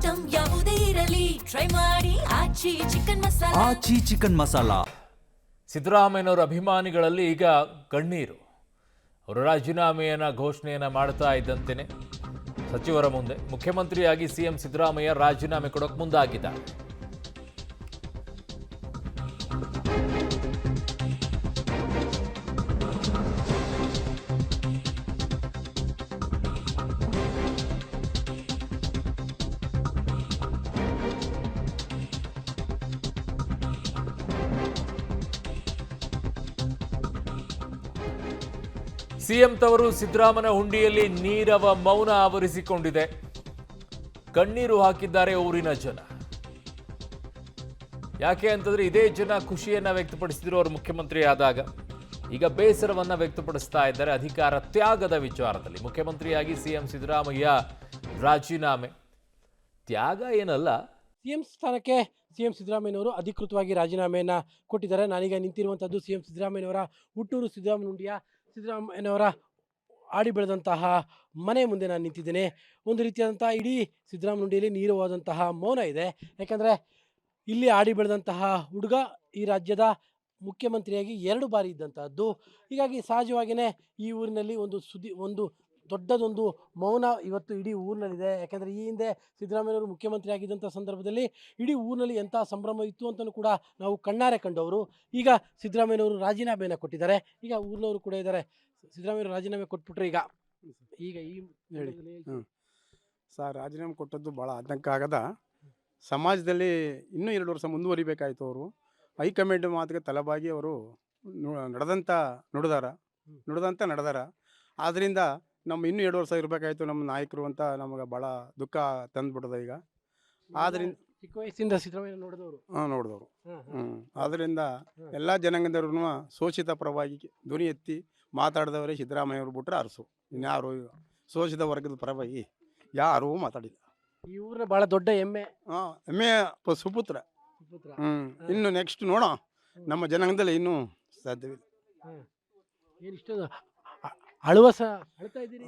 Item ಯಾವುದೇ ಇರಲಿ try ಮಾಡಿ ಆಚಿ ಚಿಕನ್ ಮಸಾಲಾ. ಸಿದ್ದರಾಮಯ್ಯನವರ ಅಭಿಮಾನಿಗಳಲ್ಲಿ ಈಗ ಕಣ್ಣೀರು. ಅವರು ರಾಜೀನಾಮೆಯನ್ನು ಘೋಷಣೆಯನ್ನು ಮಾಡ್ತಾ ಇದ್ದಂತೆಯೇ ಸಚಿವರ ಮುಂದೆ ಮುಖ್ಯಮಂತ್ರಿಯಾಗಿ ಸಿಎಂ ಸಿದ್ದರಾಮಯ್ಯ ರಾಜೀನಾಮೆ ಕೊಡೋಕೆ ಮುಂದಾಗಿದ್ದಾರೆ. ಸಿಎಂ ತವರು ಸಿದ್ದರಾಮನ ಹುಂಡಿಯಲ್ಲಿ ನೀರವ ಮೌನ ಆವರಿಸಿಕೊಂಡಿದೆ. ಕಣ್ಣೀರು ಹಾಕಿದ್ದಾರೆ ಊರಿನ ಜನ. ಯಾಕೆ ಅಂತಂದ್ರೆ ಇದೇ ಜನ ಖುಷಿಯನ್ನ ವ್ಯಕ್ತಪಡಿಸಿದ್ರು ಅವರು ಮುಖ್ಯಮಂತ್ರಿ ಆದಾಗ. ಈಗ ಬೇಸರವನ್ನ ವ್ಯಕ್ತಪಡಿಸ್ತಾ ಇದ್ದಾರೆ ಅಧಿಕಾರ ತ್ಯಾಗದ ವಿಚಾರದಲ್ಲಿ. ಮುಖ್ಯಮಂತ್ರಿಯಾಗಿ ಸಿಎಂ ಸಿದ್ದರಾಮಯ್ಯ ರಾಜೀನಾಮೆ. ತ್ಯಾಗ ಏನಲ್ಲ, ಸಿಎಂ ಸ್ಥಾನಕ್ಕೆ ಸಿಎಂ ಸಿದ್ದರಾಮಯ್ಯನವರು ಅಧಿಕೃತವಾಗಿ ರಾಜೀನಾಮೆಯನ್ನು ಕೊಟ್ಟಿದ್ದಾರೆ. ನಾನೀಗ ನಿಂತಿರುವಂಥದ್ದು ಸಿಎಂ ಸಿದ್ದರಾಮಯ್ಯನವರ ಹುಟ್ಟೂರು ಸಿದ್ದರಾಮನುಂಡಿಯ ಸಿದ್ದರಾಮಯ್ಯನವರ ಆಡಿ ಬೆಳೆದಂತಹ ಮನೆ ಮುಂದೆ ನಾನು ನಿಂತಿದ್ದೇನೆ. ಒಂದು ರೀತಿಯಾದಂತಹ ಇಡೀ ಸಿದ್ದರಾಮನುಂಡಿಯಲ್ಲಿ ನೀರವಾದಂತಹ ಮೌನ ಇದೆ. ಯಾಕಂದರೆ ಇಲ್ಲಿ ಆಡಿ ಬೆಳೆದಂತಹ ಹುಡುಗ ಈ ರಾಜ್ಯದ ಮುಖ್ಯಮಂತ್ರಿಯಾಗಿ 2 ಬಾರಿ ಇದ್ದಂತಹದ್ದು. ಹೀಗಾಗಿ ಸಹಜವಾಗಿಯೇ ಈ ಊರಿನಲ್ಲಿ ಒಂದು ದೊಡ್ಡದೊಂದು ಮೌನ ಇವತ್ತು ಇಡೀ ಊರಿನಲ್ಲಿದೆ. ಯಾಕೆಂದರೆ ಈ ಹಿಂದೆ ಸಿದ್ದರಾಮಯ್ಯವರು ಮುಖ್ಯಮಂತ್ರಿ ಆಗಿದ್ದಂಥ ಸಂದರ್ಭದಲ್ಲಿ ಇಡೀ ಊರಿನಲ್ಲಿ ಎಂಥ ಸಂಭ್ರಮ ಇತ್ತು ಅಂತಲೂ ಕೂಡ ನಾವು ಕಣ್ಣಾರೆ ಕಂಡವರು. ಈಗ ಸಿದ್ದರಾಮಯ್ಯನವರು ರಾಜೀನಾಮೆಯನ್ನು ಕೊಟ್ಟಿದ್ದಾರೆ. ಈಗ ಊರಿನವರು ಕೂಡ ಇದ್ದಾರೆ. ಸಿದ್ದರಾಮಯ್ಯವರು ರಾಜೀನಾಮೆ ಕೊಟ್ಬಿಟ್ರೆ ಈಗ ಈ ಹೇಳಿ ಸರ್, ರಾಜೀನಾಮೆ ಕೊಟ್ಟದ್ದು ಭಾಳ ಆತಂಕ ಆಗದ. ಸಮಾಜದಲ್ಲಿ ಇನ್ನೂ 2 ವರ್ಷ ಮುಂದುವರಿಬೇಕಾಯಿತು. ಅವರು ಹೈಕಮಾಂಡ್ ಮಾತಿಗೆ ತಲೆಬಾಗಿ ಅವರು ನಡೆದಾರ. ಆದ್ದರಿಂದ ನಮ್ಮ ಇನ್ನೂ 2 ವರ್ಷ ಇರಬೇಕಾಯ್ತು ನಮ್ಮ ನಾಯಕರು ಅಂತ ನಮಗೆ ಭಾಳ ದುಃಖ ತಂದುಬಿಟ್ಟದ ಈಗ. ಆದ್ದರಿಂದ ಚಿಕ್ಕ ವಯಸ್ಸಿಂದ ಸಿದ್ದರಾಮಯ್ಯ ನೋಡಿದವರು ಆದ್ದರಿಂದ ಎಲ್ಲ ಜನಾಂಗದವ್ರೂ ಶೋಷಿತ ಪರವಾಗಿ ಧ್ವನಿ ಎತ್ತಿ ಮಾತಾಡಿದವರೇ ಸಿದ್ದರಾಮಯ್ಯವ್ರು ಬಿಟ್ಟರೆ ಅರಸು. ಇನ್ಯಾರು ಶೋಷಿತ ವರ್ಗದ ಪರವಾಗಿ ಯಾರೂ ಮಾತಾಡಿಲ್ಲ. ಈ ಊರಿನ ಭಾಳ ದೊಡ್ಡ ಹೆಮ್ಮೆ ಸುಪುತ್ರ. ಇನ್ನು ನೆಕ್ಸ್ಟ್ ನೋಡೋ ನಮ್ಮ ಜನಾಂಗದಲ್ಲಿ ಇನ್ನೂ ಸಾಧ್ಯವಿಲ್ಲ. ಏನಿಷ್ಟೊಂದು ಅಳ್ತಾ ಇದ್ದೀರಿ?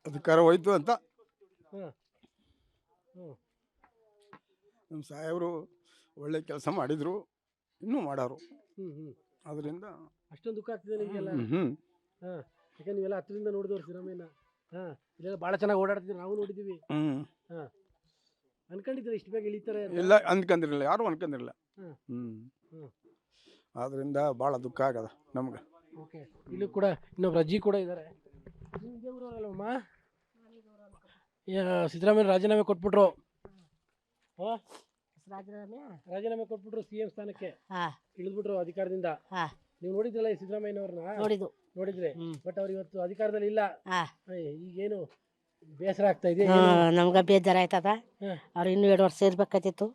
ಅಧಿಕಾರ ಹೋಯ್ತು ಅಂತ ನಮ್ಮ ಸಾಹೇಬರು ಒಳ್ಳೆ ಕೆಲಸ ಮಾಡಿದ್ರು, ಇನ್ನೂ ಮಾಡೋರು. ಅದರಿಂದ ಅಷ್ಟೊಂದು ದುಃಖ ಆಗ್ತಿದೆ ನಿಮಗೆಲ್ಲ? ಯಾಕಂದ್ರೆ ನೀವೆಲ್ಲ ಹತ್ತಿರದಿಂದ ನೋಡಿದವ್ರು ಸಿದ್ದರಾಮಯ್ಯನ. ಇದೆಲ್ಲ ಭಾಳ ಚೆನ್ನಾಗಿ ಓಡಾಡ್ತಿದ್ರು, ನಾವು ನೋಡಿದ್ದೀವಿ. ಅನ್ಕೊಂಡಿದ್ರೆ ಇಷ್ಟು ಬೇಗ ಇಳಿತಾರೆ? ಇಲ್ಲ, ಅನ್ಕೊಂಡಿರಲಿಲ್ಲ, ಯಾರು ಅನ್ಕೊಂಡಿರಲಿಲ್ಲ. ಅದರಿಂದ ಭಾಳ ದುಃಖ ಆಗದ ನಮ್ಗೆ. ಓಕೆ, ಇಲ್ಲೂ ಕೂಡ ಇನ್ನೊಬ್ರು ಅಜ್ಜಿ ಕೂಡ ಇದ್ದಾರೆ. ಊರಲ್ಲಮ್ಮ ಸಿದ್ದರಾಮಯ್ಯ ರಾಜೀನಾಮೆ ಕೊಟ್ಬಿಟ್ರು. ರಾಜೀನಾಮೆ ಕೊಟ್ಬಿಟ್ರು, ಸಿಎಂ ಸ್ಥಾನಕ್ಕೆ ಇಳಿದ್ಬಿಟ್ರು ಅಧಿಕಾರದಿಂದ. ನೀವು ನೋಡಿದ್ರಲ್ಲ ಈ ಸಿದ್ದರಾಮಯ್ಯನವ್ರನ್ನ? ನೋಡಿದ್ರೆ. ಬಟ್ ಅವ್ರು ಇವತ್ತು ಅಧಿಕಾರದಲ್ಲಿ ಇಲ್ಲ. ಈಗೇನು ಬೇಸರ ಆಗ್ತಾ ಇದೆ? ನಮ್ಗೆ ಬೇಜಾರ ಆಯ್ತದ. ಅವ್ರು ಇನ್ನೂ 2 ವರ್ಷ ಇರ್ಬೇಕಾಯ್ತಿತ್ತು.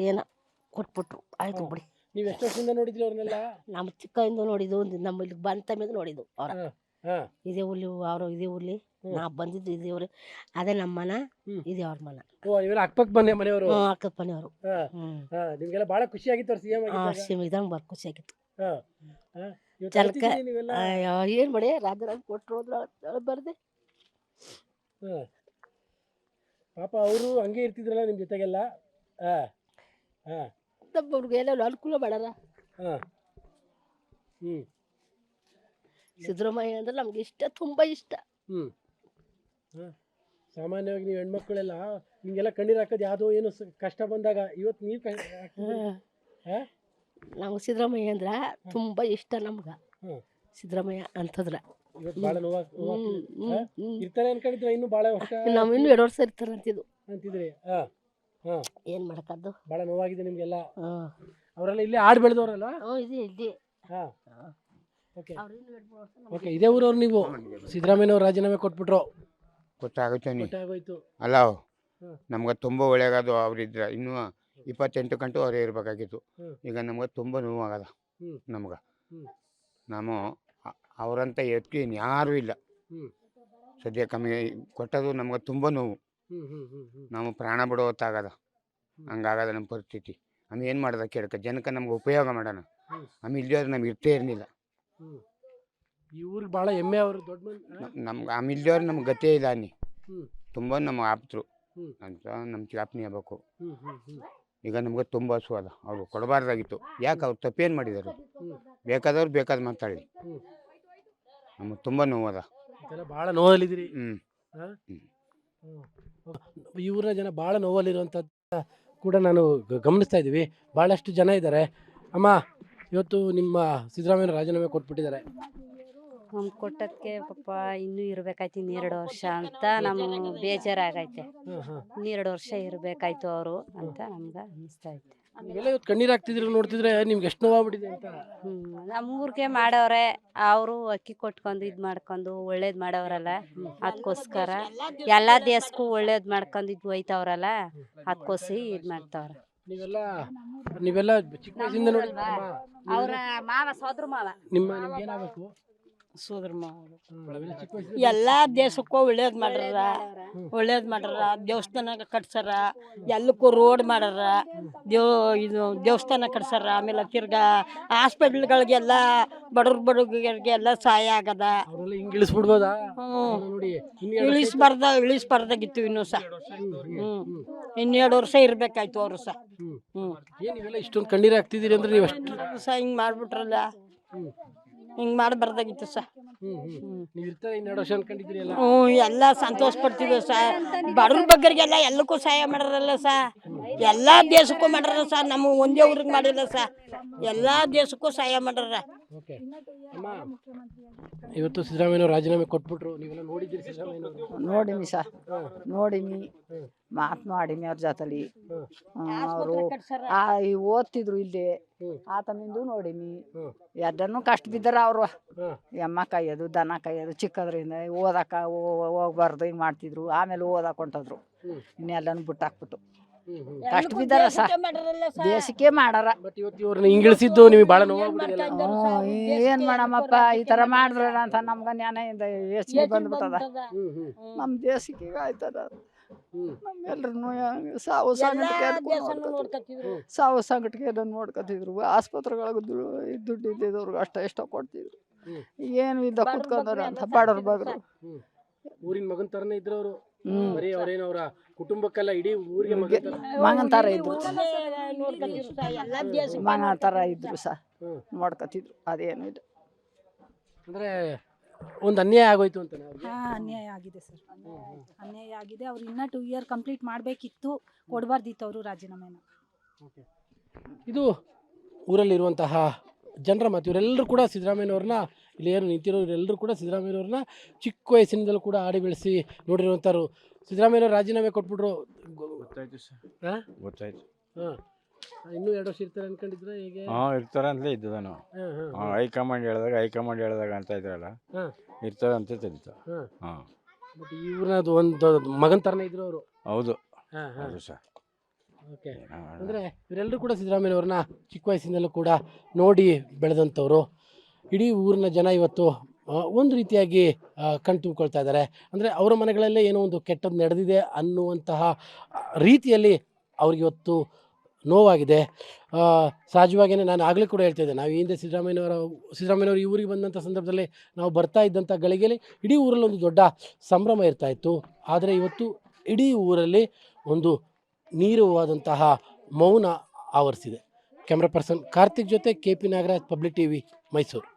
ಏನೋ ಕೊಟ್ಬಿಟ್ರು, ಆಯ್ತು ಬಿಡಿ. ನೀವು ಎಷ್ಟು ವರ್ಷದಿಂದ ನೋಡಿದ್ರಿ ಅವ್ರನ್ನೆಲ್ಲ? ನಮ್ಮ ಚಿಕ್ಕದಿಂದ ನೋಡಿದ್ದು, ನಮ್ಮ ಇಲ್ಲಿ ಬಂತ ಮೇಲೆ ನೋಡಿದ್ದು ಅವ್ರ. ಇದೇ ಊರ್ಲಿ ಅವರು, ಇದೇ ಊರ್ಲಿ ನಾ ಬಂದಿದ್ದು ಇದೇ ಊರು. ಅದೇ ನಮ್ಮ ಮನ, ಇದೇ ಅವ್ರ ಮನ. ಇವೆಲ್ಲ ಅಕ್ಕಪಕ್ಕ ಮನೆಯವರು? ಅಕ್ಕದ ಮನೆಯವರು. ನಿಮ್ಗೆಲ್ಲ ಬಹಳ ಖುಷಿ ಆಗಿತ್ತು ಸಿಎಂ ಇದಂಗೆ ಬರ್ ಖುಷಿ ಆಗಿತ್ತು. ಏನ್ ಮಾಡಿ ರಾಜೀನಾಮೆ ಕೊಟ್ಟರು ಹೋದ್ರ ಬರ್ದೆ. ಪಾಪ ಅವರು ಹಂಗೆ ಇರ್ತಿದ್ರಲ್ಲ ನಿಮ್ ಜೊತೆಗೆಲ್ಲ. ನಮ್ಮವ್ರಿಗೆ ಎಲ್ಲ ಅನುಕೂಲ ಮಾಡಾರ. ಸಿದ್ದರಾಮಯ್ಯ ಅಂದ್ರೆ ನಮ್ಗೆ ಇಷ್ಟ, ತುಂಬಾ ಇಷ್ಟ. ಸಾಮಾನ್ಯವಾಗಿ ನೀವು ಹೆಣ್ಮಕ್ಳೆಲ್ಲ ನಿಮ್ಗೆಲ್ಲ ಕಣ್ಣೀರು ಹಾಕೋದು ಯಾವುದೋ ಏನು ಕಷ್ಟ ಬಂದಾಗ. ಇವತ್ತು ನೀವು ನಮ್ಗೆ ಸಿದ್ದರಾಮಯ್ಯ ಅಂದ್ರ ತುಂಬಾ ಇಷ್ಟ. ನಮ್ಗ ಸಿದ್ದರಾಮಯ್ಯ ಅಂತಂದ್ರ ಇರ್ತಾರೆ ಅನ್ಕೊಂಡಿದ್ರೆ ಇನ್ನು ಬಹಳ ವರ್ಷ. ನಾವ್ ಇನ್ನು 2 ವರ್ಷ ಇರ್ತಾರ ಅಂತಿದ್ರಿ. ಏನ್ ಮಾಡಕ್ಕದ್ದು? ಬಹಳ ನೋವಾಗಿದೆ ನಿಮ್ಗೆಲ್ಲ. ಅವರೆಲ್ಲ ಇಲ್ಲಿ ಆಡ್ ಬೆಳೆದವರಲ್ಲ? ಇಲ್ಲಿ. ಓಕೆ, ಇದೇ ಊರವ್ರು ನೀವು? ಸಿದ್ದರಾಮಯ್ಯನವ್ರು ರಾಜೀನಾಮೆ ಕೊಟ್ಬಿಟ್ರು? ಗೊತ್ತಾಗೋಯ್ತು ಅಲ್ಲ. ನಮ್ಗೆ ತುಂಬ ಒಳ್ಳೆಯದು. ಅವ್ರಿದ್ರ ಇನ್ನೂ 28 ಗಂಟೆ ಅವರೇ ಇರಬೇಕಾಗಿತ್ತು. ಈಗ ನಮ್ಗೆ ತುಂಬ ನೋವಾಗದ. ನಮ್ಗೆ ನಾವು ಅವರಂತ ಎತ್ತಿ ಯಾರೂ ಇಲ್ಲ. ಸದ್ಯ ಕಮ್ಮಿ ಕೊಟ್ಟದು ನಮ್ಗೆ ತುಂಬ ನೋವು. ನಾವು ಪ್ರಾಣ ಬಿಡೋತ್ತಾಗದ. ಹಂಗಾಗದ ನಮ್ಮ ಪರಿಸ್ಥಿತಿ. ಆಮೇಲೆ ಏನು ಮಾಡೋದ ಕೇಳಕ್ಕೆ ಜನಕ್ಕೆ ನಮ್ಗೆ ಉಪಯೋಗ ಮಾಡೋಣ. ಆಮೇಲೆ ಇಲ್ಲಿಯೋದ್ರೆ ನಮ್ಗೆ ಇರ್ತೇ ಇರಲಿಲ್ಲ. ಈ ಊರಿಗೆ ಭಾಳ ಹೆಮ್ಮೆ ಅವರು, ದೊಡ್ಡ ನಮ್ಗೆ ಆಮೇಲೆ ಇಲ್ಲಿಯೋರು ನಮ್ಗೆ ಗತಿಯೇ ಇಲ್ಲ. ಅನ್ನಿ ತುಂಬ ನಮ್ಗೆ ಆಪ್ತರು. ಹ್ಮ್. ಅಂತ ನಮ್ಮ ಜ್ಞಾಪನೆ ಆಗ್ಬೇಕು. ಹ್ಮ್ ಹ್ಮ್ ಹ್ಮ್ ಈಗ ನಮ್ಗೆ ತುಂಬ ಹಸು ಅದ, ಅವರು ಕೊಡಬಾರ್ದಾಗಿತ್ತು. ಯಾಕೆ ಅವ್ರು ತಪ್ಪೇನು ಮಾಡಿದರು? ಹ್ಮ್. ಬೇಕಾದವ್ರು ಬೇಕಾದ ಮಾತಾಡಿ, ಹ್ಮ್. ನಮಗೆ ತುಂಬ ನೋವದ. ಇದೆಲ್ಲ ಭಾಳ ನೋವಲ್ಲಿದ್ದೀರಿ. ಹ್ಞೂ ಇವರ ಜನ ಭಾಳ ನೋವಲ್ಲಿರುವಂಥದ್ದು ಕೂಡ ನಾನು ಗಮನಿಸ್ತಾ ಇದ್ದೀವಿ. ಭಾಳಷ್ಟು ಜನ ಇದ್ದಾರೆ. ಅಮ್ಮ, ಇವತ್ತು ನಿಮ್ಮ ಸಿದ್ದರಾಮಯ್ಯ ರಾಜೀನಾಮೆ ಕೊಟ್ಬಿಟ್ಟಿದ್ದಾರೆ. ಕೊಟ್ಟದಕ್ಕೆ ಪಾಪ ಇನ್ನೂ ಇರ್ಬೇಕಾಯ್ತು 2 ವರ್ಷ ಅಂತ ನಮಗೆ ಬೇಜಾರಾಗೈತೆ. ಇನ್ನೂ 2 ವರ್ಷ ಇರಬೇಕಾಯ್ತು ಅವರು ಅಂತ ನಮ್ಗೆ ಅನ್ನಿಸ್ತಾ ಐತೆ. ನೀವೆಲ್ಲ ಇವತ್ತು ಕಣ್ಣೀರು ಹಾಕ್ತಿದ್ರು ನೋಡ್ತಿದ್ರೆ ನಿಮ್ಗೆ ಎಷ್ಟು ನೋವಾಗ್ಬಿಟ್ಟಿದೆ ಅಂತ. ನಮ್ಮೂರಿಗೆ ಮಾಡವ್ರೆ, ಅವರು ಅಕ್ಕಿ ಕೊಟ್ಕೊಂಡು ಇದು ಮಾಡ್ಕೊಂಡು ಒಳ್ಳೇದು ಮಾಡವ್ರಲ್ಲ, ಅದಕ್ಕೋಸ್ಕರ ಎಲ್ಲ ದೇಶಕ್ಕೂ ಒಳ್ಳೇದು ಮಾಡ್ಕೊಂಡು ಇದು ಹೋಯ್ತವ್ರಲ್ಲ, ಅದಕ್ಕೋಸ್ಕರ ಇದು ಮಾಡ್ತವ್ರೆ. ನೀವೆಲ್ಲ ಚಿಕ್ಕ ವಯಸ್ಸಿಂದ ನೋಡಿ ಅವರ ಮಾವ ಸೋದ್ರ ಮಾವ ನಿಮ್ಗೆ ಏನಾಗಬೇಕು? ಸೋದರ ಮಾವ ಚಿಕ್ಕ ವಯಸ್ಸಿಂದ ಎಲ್ಲ ದೇಶಕ್ಕೂ ಒಳ್ಳೇದ್ ಮಾಡ್ಯಾರ, ದೇವಸ್ಥಾನ ಕಟ್ಸಾರ, ಎಲ್ಲಕ್ಕೂ ರೋಡ್ ಮಾಡ್ಯಾರ, ಇದು ದೇವಸ್ಥಾನ ಕಟ್ಸಾರ. ಆಮೇಲೆ ತಿರ್ಗಾ ಹಾಸ್ಪಿಟ್ಲ್ಗಳಿಗೆಲ್ಲ ಬಡವ್ರಿಗೆಲ್ಲ ಸಹಾಯ ಆಗದ. ಅವರೆಲ್ಲ ಹಿಂಗೆ ಇಳಿಸ್ಬಿಡ್ಬೋದಾ? ನೋಡಿ ಇಳಿಸ್ಬಾರ್ದಾಗಿತ್ತು ಇನ್ನೂ ಸಹ. ಇನ್ನೆರಡು ವರ್ಷ ಇರ್ಬೇಕಾಯ್ತು ಅವರು ಸಹ. ಏನ್ ನೀವೆಲ್ಲ ಇಷ್ಟೊಂದು ಕಣ್ಣೀರು ಹಾಕ್ತಿದ್ದೀರಿ ಅಂದ್ರೆ ನೀವು ಅಷ್ಟು ಸಹ ಹಿಂಗ್ ಮಾಡ್ಬಿಟ್ರಲ್ಲ, ಹಿಂಗ್ ಮಾಡಬಾರ್ದಾಗಿತ್ತು ಸಹ. ನೀವು ಇರ್ತಾರೆ 2 ವರ್ಷ ಅನ್ಕೊಂಡಿದ್ರಿ ಎಲ್ಲ. ಎಲ್ಲ ಸಂತೋಷ ಪಡ್ತಿದ್ವಿ ಸಹ. ಬಡವ್ರ ಬಗ್ಗರಿಗೆಲ್ಲ ಎಲ್ಲಕ್ಕೂ ಸಹಾಯ ಮಾಡ್ರಲ್ಲ ಸಹ. ಎಲ್ಲಾ ದೇಶಕ್ಕೂ ಮಾಡ್ರ ಸಹ, ನಮ್ಮ ಒಂದೇ ಊರಿಗೆ ಮಾಡಿಲ್ಲ ಸಹ, ಎಲ್ಲಾ ದೇಶಕ್ಕೂ ಸಹಾಯ ಮಾಡ್ರ. ಇವತ್ತು ಸಿದ್ದರಾಮಯ್ಯ ರಾಜೀನಾಮೆ ಕೊಟ್ಬಿಟ್ರು, ನೀವೆಲ್ಲ ನೋಡಿದ್ದೀರಿ ಸಿದ್ದರಾಮಯ್ಯ? ನೋಡಿನಿ ಸಹ, ನೋಡಿನಿ, ಮಾತನಾಡಿನಿ ಅವ್ರ ಜೊತೆಲಿ. ಅವರು ಓದ್ತಿದ್ರು ಇಲ್ಲಿ, ಆತನಿಂದು ನೋಡಿನಿ. ಎದ್ದನ್ನು ಕಷ್ಟ ಬಿದ್ದಾರ ಅವರು. ಎಮ್ಮ ಕಾಯೋದು, ದನ ಕಾಯೋದು, ಚಿಕ್ಕದ್ರಿಂದ ಓದಕ್ಕ ಹೋಗ್ಬಾರ್ದು ಹಿಂಗೆ ಮಾಡ್ತಿದ್ರು. ಆಮೇಲೆ ಓದಕ್ಕೆ ಹೊಂಟದ್ರು, ಇನ್ನೆಲ್ಲನೂ ಬಿಟ್ಟಾಕ್ಬಿಟ್ಟು ಕಷ್ಟ ಬಿದ್ದಾರ ಸಹ. ದೇಶಕ್ಕೆ ಮಾಡಾರ. ಇಂಗಿಳಿಸಿದ್ದು ನಿಮಗೆ ಭಾಳ ನೋವಾಗ್ಬಿಟ್ಟಿದೆ. ಏನ್ ಮಾಡಮ್ಮಪ್ಪ, ಈ ತರ ಮಾಡಿದ್ರ ಅಂತ ನಮ್ಗ ಜ್ಞಾನದಿಂದ ಹೆಚ್ಚಿಗೆ ಬಂದ್ಬಿಟ್ಟದ. ನಮ್ಮ ದೇಶಕ್ಕೆ ಈಗ ಆಯ್ತದ. ನಮ್ಮೆಲ್ರೂ ಸಾವು ಸಂಗಟಿಗೆ ನೋಡ್ಕೊತಿದ್ರು. ಆಸ್ಪತ್ರೆಗಳಿಗೆ ದುಡ್ಡು ಇದ್ದಿದ್ದವ್ರಿಗೆ ಎಷ್ಟೋ ಕೊಡ್ತಿದ್ರು. ಏನು ಇದ್ದ ಕುತ್ಕೊಂಡ್ರ ಅಂತ ಬಡವ್ರ ಬಗ್ರು. ಊರಿನ ಮಗನ್ ತರನೇ ಇದ್ರು ಅವರು. ಬರೀ ಅವ್ರೇನವ್ರ ಕುಟುಂಬಕ್ಕೆಲ್ಲ ಇಡೀ ಊರಿಗೆ ಮಗನ್ ತರ ಇದ್ರು, ಮಗನ ತರ ಇದ್ರು ಸಹ, ನೋಡ್ಕೊತಿದ್ರು. ಅದೇನು ಇಲ್ಲ ಅಂದ್ರೆ ಒಂದು ಅನ್ಯಾಯ ಆಗೋಯ್ತು ಅಂತ. ಅನ್ಯಾಯ ಆಗಿದೆ ಸರ್, ಅನ್ಯಾಯ ಆಗಿದೆ. ಅವ್ರು ಇನ್ನೂ 2 ಇಯರ್ ಕಂಪ್ಲೀಟ್ ಮಾಡಬೇಕಿತ್ತು, ಕೊಡಬಾರ್ದಿತ್ತು ಅವರು ರಾಜೀನಾಮೆನ. ಇದು ಊರಲ್ಲಿರುವಂತಹ ಜನರ ಮಾತು. ಇವರೆಲ್ಲರೂ ಕೂಡ ಸಿದ್ದರಾಮಯ್ಯವ್ರನ್ನ, ಇಲ್ಲಿ ಏನು ನಿಂತಿರೋರೆಲ್ಲರೂ ಕೂಡ ಸಿದ್ದರಾಮಯ್ಯವ್ರನ್ನ ಚಿಕ್ಕ ವಯಸ್ಸಿನಿಂದಲೂ ಕೂಡ ಆಡಿ ಬೆಳೆಸಿ ನೋಡಿರುವಂಥವ್ರು. ಸಿದ್ದರಾಮಯ್ಯವ್ರು ರಾಜೀನಾಮೆ ಕೊಟ್ಬಿಟ್ರು, ಗೊತ್ತಾಯ್ತು ಸರ್, ಗೊತ್ತಾಯ್ತು. ಇನ್ನೂ 2 ವರ್ಷ ಇರ್ತಾರೆ ಅನ್ಕೊಂಡಿದ್ರೆ ಹೇಗೆ? ಇರ್ತಾರೆ ಅಂತಲೇ ಇದ್ದದ ನಾವು. ಹೈಕಮಾಂಡ್ ಹೇಳಿದಾಗ ಅಂತ ಇದ್ರಲ್ಲ, ಇರ್ತಾರೆ ಅಂತ ತಿಳಿತ. ಬಟ್ ಇವ್ರದ್ದು ಒಂದು ಮಗನ ಥರನೇ ಇದ್ರು ಅವರು. ಹೌದು ಹೌದು ಸರ್. ಓಕೆ, ಅಂದರೆ ಇವರೆಲ್ಲರೂ ಕೂಡ ಸಿದ್ದರಾಮಯ್ಯವ್ರನ್ನ ಚಿಕ್ಕ ವಯಸ್ಸಿನಲ್ಲೂ ಕೂಡ ನೋಡಿ ಬೆಳೆದಂಥವ್ರು. ಇಡೀ ಊರಿನ ಜನ ಇವತ್ತು ಒಂದು ರೀತಿಯಾಗಿ ಕಣ್ ತುಂಬಿಕೊಳ್ತಾ ಇದ್ದಾರೆ. ಅಂದರೆ ಅವರ ಮನೆಗಳಲ್ಲೇ ಏನೋ ಒಂದು ಕೆಟ್ಟದ್ದು ನಡೆದಿದೆ ಅನ್ನುವಂತಹ ರೀತಿಯಲ್ಲಿ ಅವ್ರಿಗಿವತ್ತು ನೋವಾಗಿದೆ. ಸಹಜವಾಗಿಯೇ ನಾನು ಆಗಲೇ ಕೂಡ ಹೇಳ್ತಾ ಇದ್ದೆ, ನಾವು ಈ ಹಿಂದೆ ಸಿದ್ದರಾಮಯ್ಯವರು ಈ ಊರಿಗೆ ಬಂದಂಥ ಸಂದರ್ಭದಲ್ಲಿ ನಾವು ಬರ್ತಾ ಇದ್ದಂಥ ಗಳಿಗೆಯಲ್ಲಿ ಇಡೀ ಊರಲ್ಲಿ ಒಂದು ದೊಡ್ಡ ಸಂಭ್ರಮ ಇರ್ತಾಯಿತ್ತು. ಆದರೆ ಇವತ್ತು ಇಡೀ ಊರಲ್ಲಿ ಒಂದು ನೀರವಾದಂತಹ ಮೌನ ಆವರಿಸಿದೆ. ಕ್ಯಾಮ್ರಾ ಪರ್ಸನ್ ಕಾರ್ತಿಕ್ ಜೊತೆ KP Nagaraj, public TV, Mysuru.